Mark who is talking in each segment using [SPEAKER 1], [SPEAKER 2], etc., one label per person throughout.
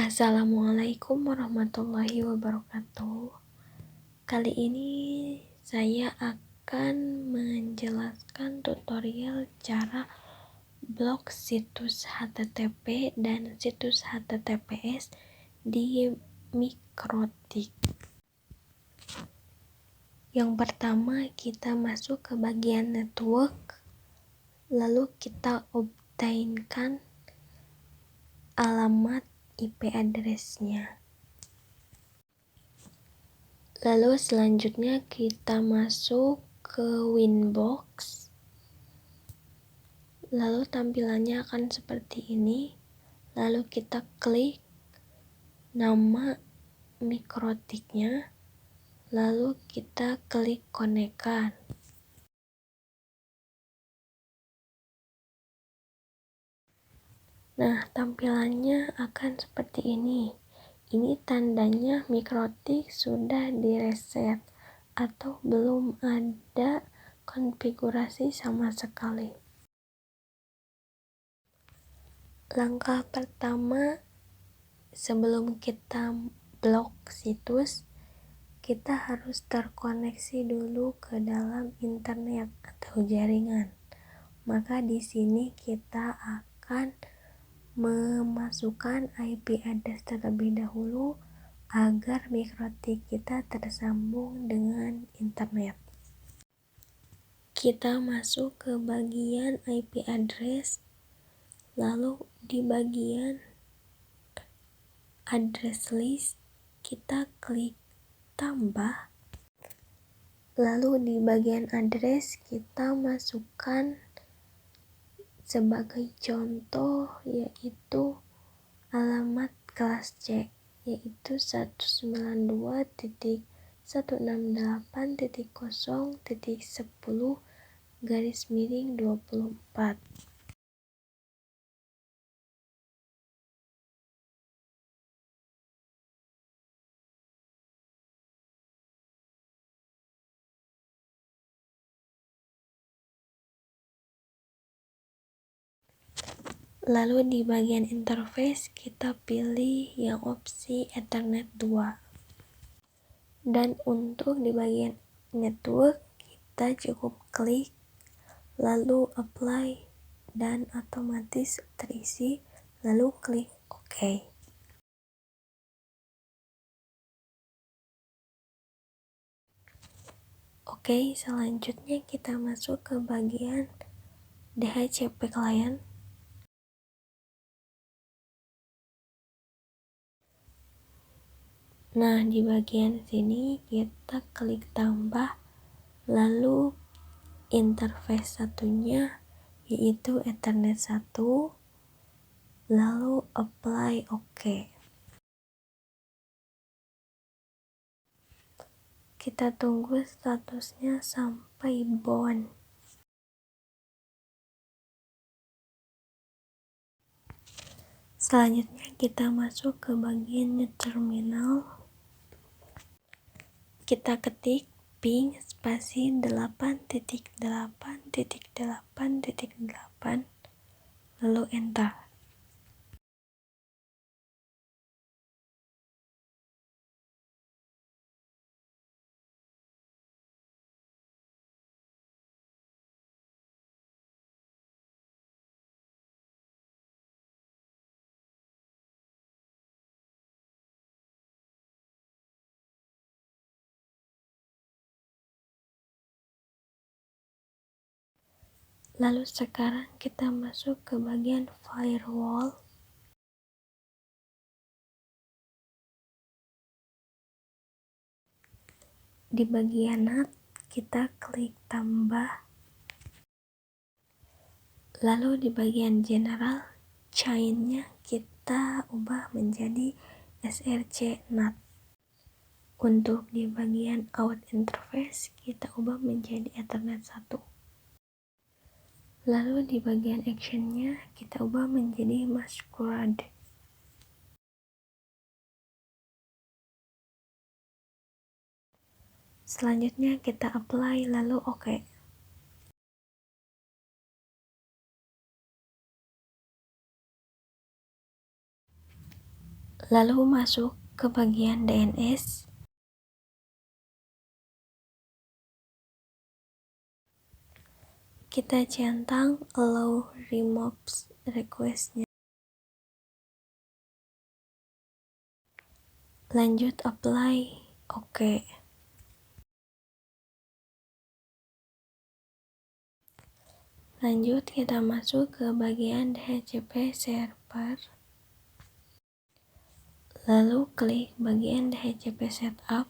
[SPEAKER 1] Assalamualaikum warahmatullahi wabarakatuh. Kali ini saya akan menjelaskan tutorial cara blok situs HTTP dan situs HTTPS di Mikrotik. Yang pertama, kita masuk ke bagian network, lalu kita obtainkan alamat IP address-nya. Lalu selanjutnya kita masuk ke Winbox. Lalu tampilannya akan seperti ini. Lalu kita klik nama mikrotiknya. Lalu kita klik konekkan. Nah, tampilannya akan seperti ini. Ini tandanya mikrotik sudah direset atau belum ada konfigurasi sama sekali. Langkah pertama sebelum kita blok situs, kita harus terkoneksi dulu ke dalam internet atau jaringan. Maka di sini kita akan memasukkan IP address terlebih dahulu agar mikrotik kita tersambung dengan internet. Kita masuk ke bagian IP address, lalu di bagian address list kita klik tambah, lalu di bagian address kita masukkan sebagai contoh yaitu alamat kelas C, yaitu 192.168.0.10/24. Lalu di bagian interface kita pilih yang opsi Ethernet 2. Dan untuk di bagian network kita cukup klik lalu apply dan otomatis terisi, lalu klik OK. Oke, selanjutnya kita masuk ke bagian DHCP client. Nah, di bagian sini kita klik tambah, lalu interface satunya yaitu Ethernet 1, lalu apply OK. Kita tunggu statusnya sampai bound. Selanjutnya kita masuk ke bagian new terminal. Kita ketik ping spasi 8.8.8.8 lalu enter. Lalu sekarang kita masuk ke bagian firewall. Di bagian NAT kita klik tambah. Lalu di bagian general, chain-nya kita ubah menjadi SRC NAT. Untuk di bagian out interface kita ubah menjadi Ethernet 1. Lalu di bagian action-nya kita ubah menjadi masquerade. Selanjutnya kita apply lalu OK. Lalu masuk ke bagian DNS. Kita centang allow removes request-nya. Lanjut apply, oke. Lanjut kita masuk ke bagian DHCP server. Lalu klik bagian DHCP setup.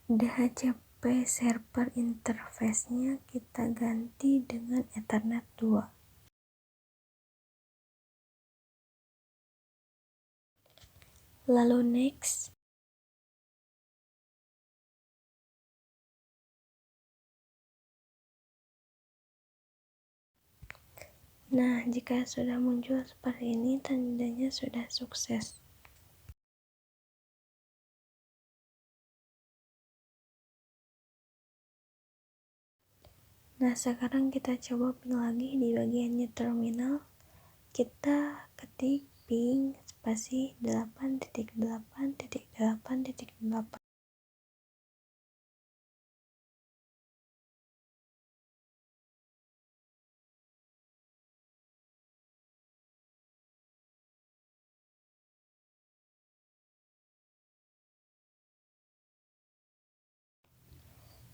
[SPEAKER 1] DHCP server interface-nya kita ganti dengan Ethernet 2. Lalu next. Nah, jika sudah muncul seperti ini, tandanya sudah sukses. Nah, sekarang kita coba ping lagi di bagian new terminal. Kita ketik ping spasi 8.8.8.8.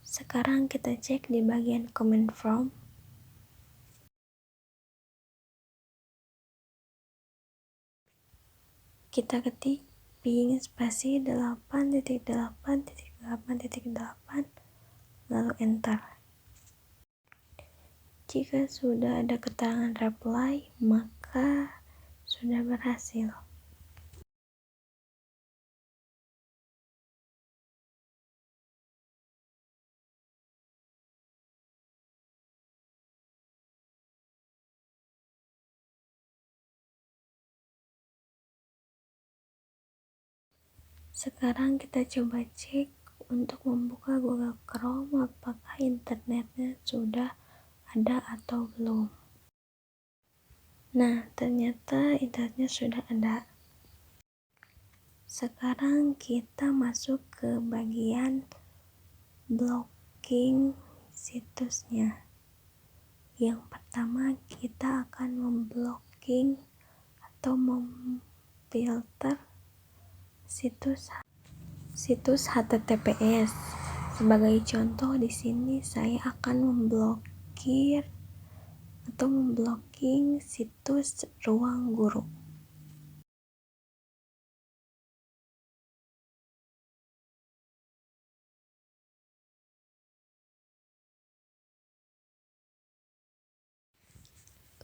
[SPEAKER 1] Sekarang kita cek di bagian command prompt. Kita ketik ping spasi 8.8.8.8, lalu enter. Jika sudah ada keterangan reply, maka sudah berhasil. Sekarang kita coba cek untuk membuka Google Chrome apakah internetnya sudah ada atau belum. Nah, ternyata internetnya sudah ada. Sekarang kita masuk ke bagian blocking situsnya. Yang pertama, kita akan memblocking atau memfilter situs HTTPS. Sebagai contoh di sini saya akan memblocking situs Ruang Guru.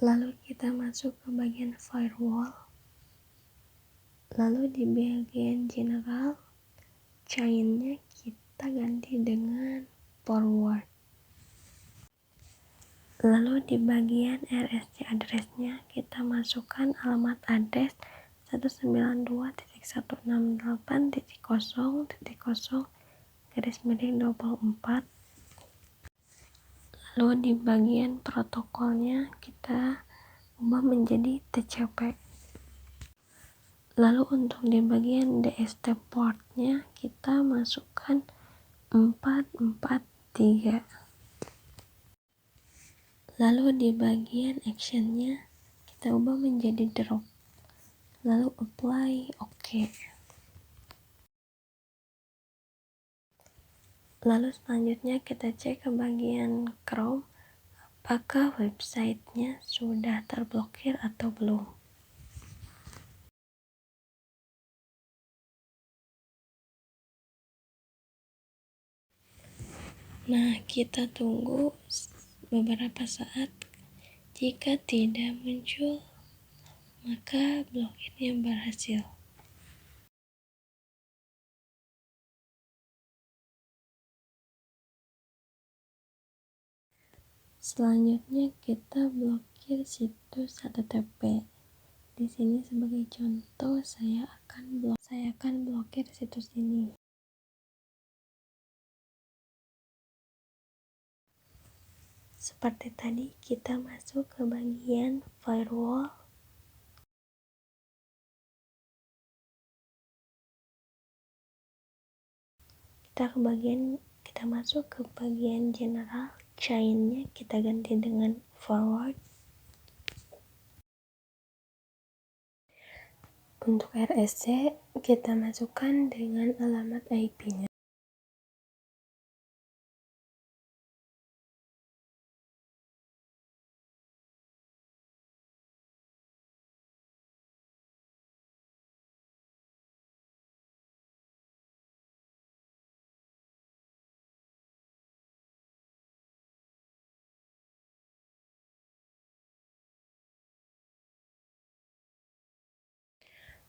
[SPEAKER 1] Lalu kita masuk ke bagian firewall. Lalu di bagian general, chain-nya kita ganti dengan forward. Lalu di bagian RSC address-nya kita masukkan alamat address 192.168.0.0/24. Lalu di bagian protokolnya kita ubah menjadi TCP. Lalu untuk di bagian DST port-nya kita masukkan 443. Lalu di bagian action-nya kita ubah menjadi drop. Lalu apply, oke. Lalu selanjutnya kita cek ke bagian Chrome apakah websitenya sudah terblokir atau belum. Nah, kita tunggu beberapa saat. Jika tidak muncul, maka blokirnya berhasil. Selanjutnya kita blokir situs HTTP. Di sini sebagai contoh saya akan blokir situs ini. Seperti tadi, kita masuk ke bagian firewall. kita masuk ke bagian general. Chainnya kita ganti dengan forward. Untuk RSC kita masukkan dengan alamat IP-nya.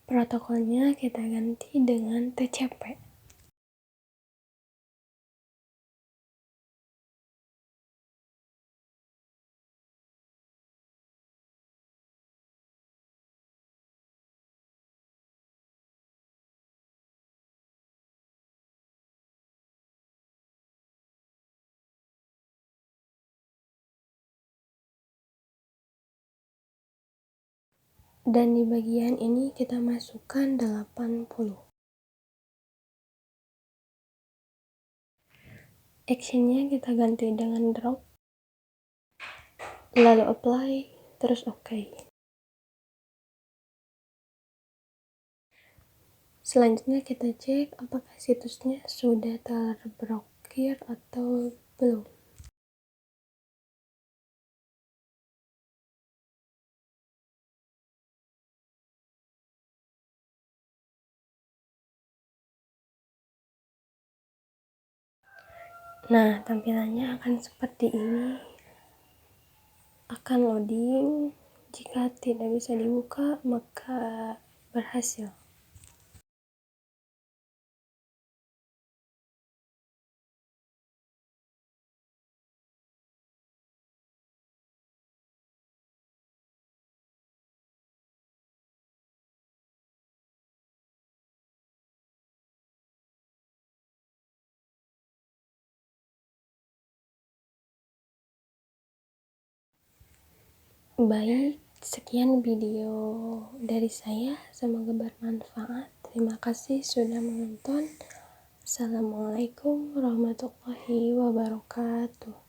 [SPEAKER 1] Protokolnya kita ganti dengan TCP. Dan di bagian ini kita masukkan 80. Actionnya kita ganti dengan drop, lalu apply, terus OK. Selanjutnya kita cek apakah situsnya sudah terblokir atau belum. Nah, tampilannya akan seperti ini. Akan loading. Jika tidak bisa dibuka, maka berhasil. Baik, sekian video dari saya. Semoga bermanfaat. Terima kasih sudah menonton. Assalamualaikum warahmatullahi wabarakatuh.